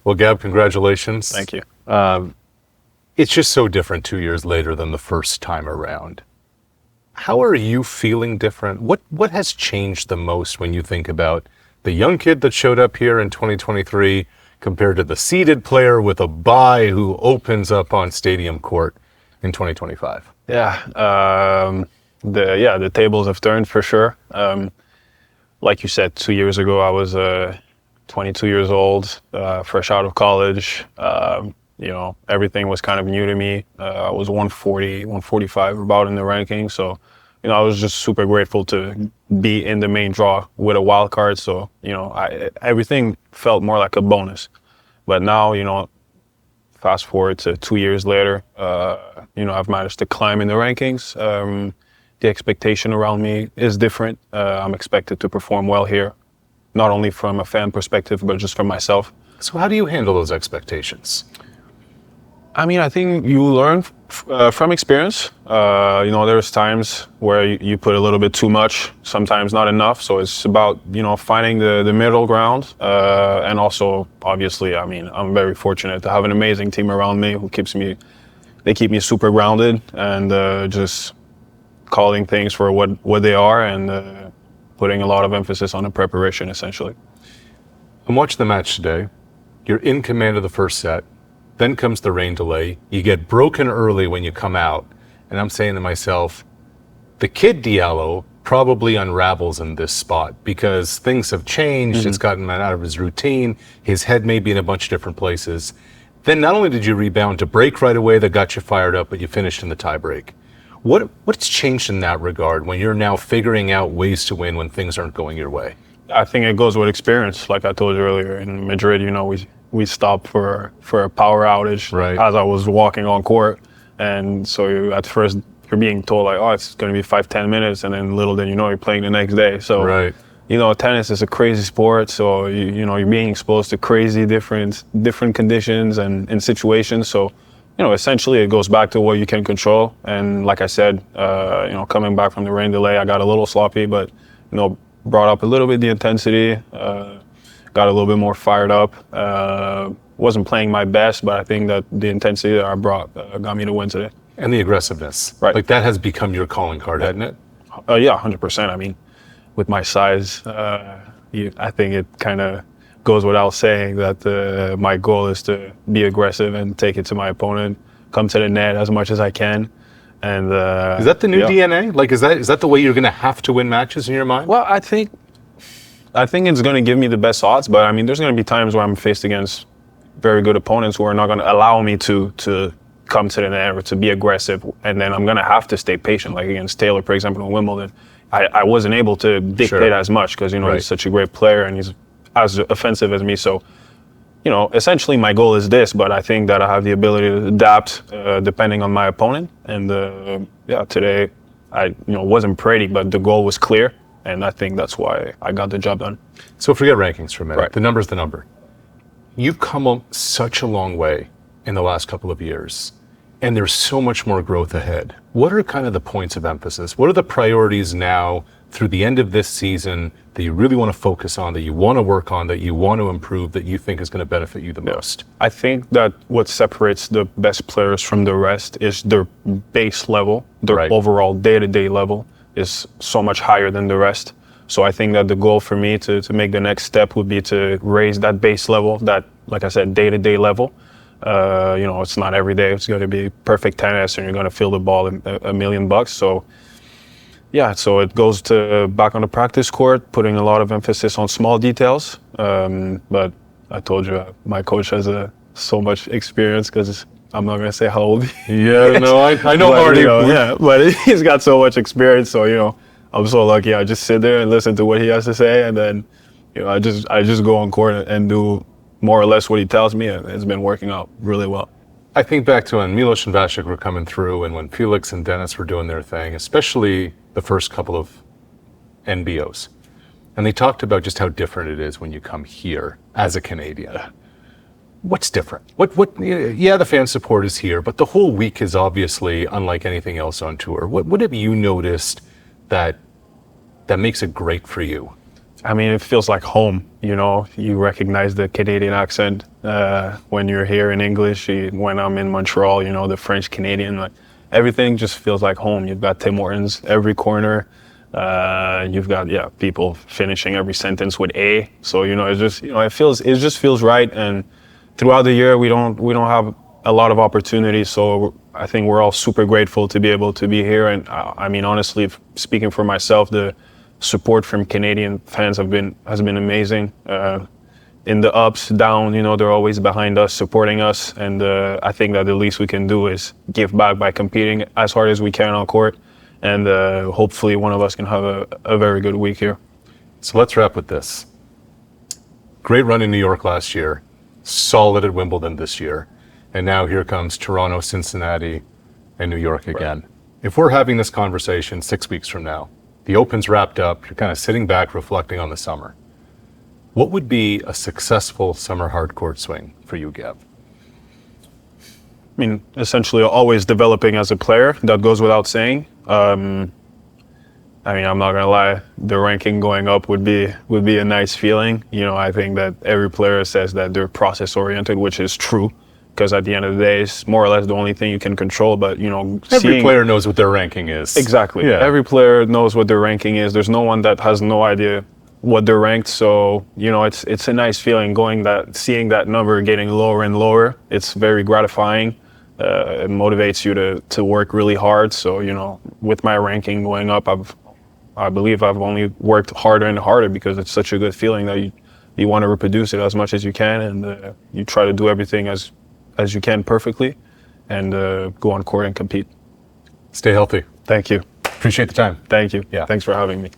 Well, Gab, congratulations. Thank you. It's just so different 2 years later than the first time around. How are you feeling different? What has changed the most when you think about the young kid that showed up here in 2023 compared to the seeded player with a bye who opens up on Stadium Court in 2025? The tables have turned for sure. Like you said, 2 years ago I was 22 years old, fresh out of college. Everything was kind of new to me. I was 140, 145 about in the rankings. So, I was just super grateful to be in the main draw with a wild card. So, everything felt more like a bonus. But now, fast forward to 2 years later, I've managed to climb in the rankings. The expectation around me is different. I'm expected to perform well here, not only from a fan perspective, but just from myself. So how do you handle those expectations? I think you learn from experience. There's times where you put a little bit too much, sometimes not enough. So it's about, finding the middle ground. And also, obviously, I'm very fortunate to have an amazing team around me they keep me super grounded and just calling things for what they are and putting a lot of emphasis on the preparation, essentially. I'm watching the match today. You're in command of the first set. Then comes the rain delay. You get broken early when you come out. And I'm saying to myself, the kid Diallo probably unravels in this spot because things have changed. Mm-hmm. It's gotten out of his routine. His head may be in a bunch of different places. Then not only did you rebound to break right away that got you fired up, but you finished in the tie break. What's changed in that regard when you're now figuring out ways to win when things aren't going your way? I think it goes with experience. Like I told you earlier, in Madrid, we stopped for a power outage as I was walking on court. And so at first you're being told like, oh, it's going to be 5-10 minutes. And then little then you're playing the next day. So, tennis is a crazy sport. So, you're being exposed to crazy different conditions and situations. So, essentially it goes back to what you can control. And like I said, coming back from the rain delay, I got a little sloppy, but, brought up a little bit the intensity, got a little bit more fired up. Wasn't playing my best, but I think that the intensity that I brought got me the win today. And the aggressiveness. Right. Like that has become your calling card, hasn't it? Yeah, 100%. With my size, I think it kind of goes without saying that my goal is to be aggressive and take it to my opponent, come to the net as much as I can. And is that the new DNA? Like, is that the way you're going to have to win matches in your mind? Well, I think it's going to give me the best odds, but there's going to be times where I'm faced against very good opponents who are not going to allow me to come to the net or to be aggressive, and then I'm going to have to stay patient. Like against Taylor, for example, in Wimbledon, I wasn't able to dictate as much because he's such a great player and he's as offensive as me. So, essentially my goal is this, but I think that I have the ability to adapt depending on my opponent. And today I wasn't pretty, but the goal was clear. And I think that's why I got the job done. So forget rankings for a minute. Right. The number's the number. You've come such a long way in the last couple of years, and there's so much more growth ahead. What are kind of the points of emphasis? What are the priorities now through the end of this season that you really want to focus on, that you want to work on, that you want to improve, that you think is going to benefit you the most? I think that what separates the best players from the rest is their base level, their overall day-to-day level is so much higher than the rest. So I think that the goal for me to make the next step would be to raise that base level, that, like I said, day-to-day level. It's not every day. It's going to be perfect tennis and you're going to feel the ball $1 million. So it goes to back on the practice court, putting a lot of emphasis on small details. But I told you, my coach has so much experience because I'm not going to say how old he is. Yeah, no, I know already. But he's got so much experience. So, I'm so lucky. I just sit there and listen to what he has to say. And then, I just go on court and do more or less what he tells me. And it's been working out really well. I think back to when Milos and Vasek were coming through and when Felix and Dennis were doing their thing, especially the first couple of NBOs. And they talked about just how different it is when you come here as a Canadian. What's different? The fan support is here, but the whole week is obviously unlike anything else on tour. What have you noticed that makes it great for you? I mean, it feels like home, you know. You recognize the Canadian accent when you're here in English. When I'm in Montreal, you know, the French Canadian, like everything just feels like home. You've got Tim Hortons every corner. You've got people finishing every sentence with A. So you know, it's just it just feels right. And throughout the year, we don't have a lot of opportunities. So I think we're all super grateful to be able to be here. And I mean, honestly, speaking for myself, the support from Canadian fans has been amazing. In the ups, down, you know, they're always behind us, supporting us. And I think that the least we can do is give back by competing as hard as we can on court. And hopefully one of us can have a very good week here. So let's wrap with this. Great run in New York last year, solid at Wimbledon this year. And now here comes Toronto, Cincinnati, and New York again. Right. If we're having this conversation 6 weeks from now, the Open's wrapped up, you're kind of sitting back reflecting on the summer. What would be a successful summer hard court swing for you, Gab? I mean, essentially always developing as a player. That goes without saying. I mean, I'm not gonna lie, the ranking going up would be a nice feeling. You know, I think that every player says that they're process oriented, which is true. Because at the end of the day, it's more or less the only thing you can control. But, you know, every player knows what their ranking is. Exactly. Yeah. Every player knows what their ranking is. There's no one that has no idea what they're ranked. So, you know, it's a nice feeling seeing that number getting lower and lower. It's very gratifying. It motivates you to work really hard. So, you know, with my ranking going up, I believe I've only worked harder and harder because it's such a good feeling that you want to reproduce it as much as you can, and you try to do everything as you can perfectly, and go on court and compete. Stay healthy. Thank you. Appreciate the time. Thank you. Yeah. Thanks for having me.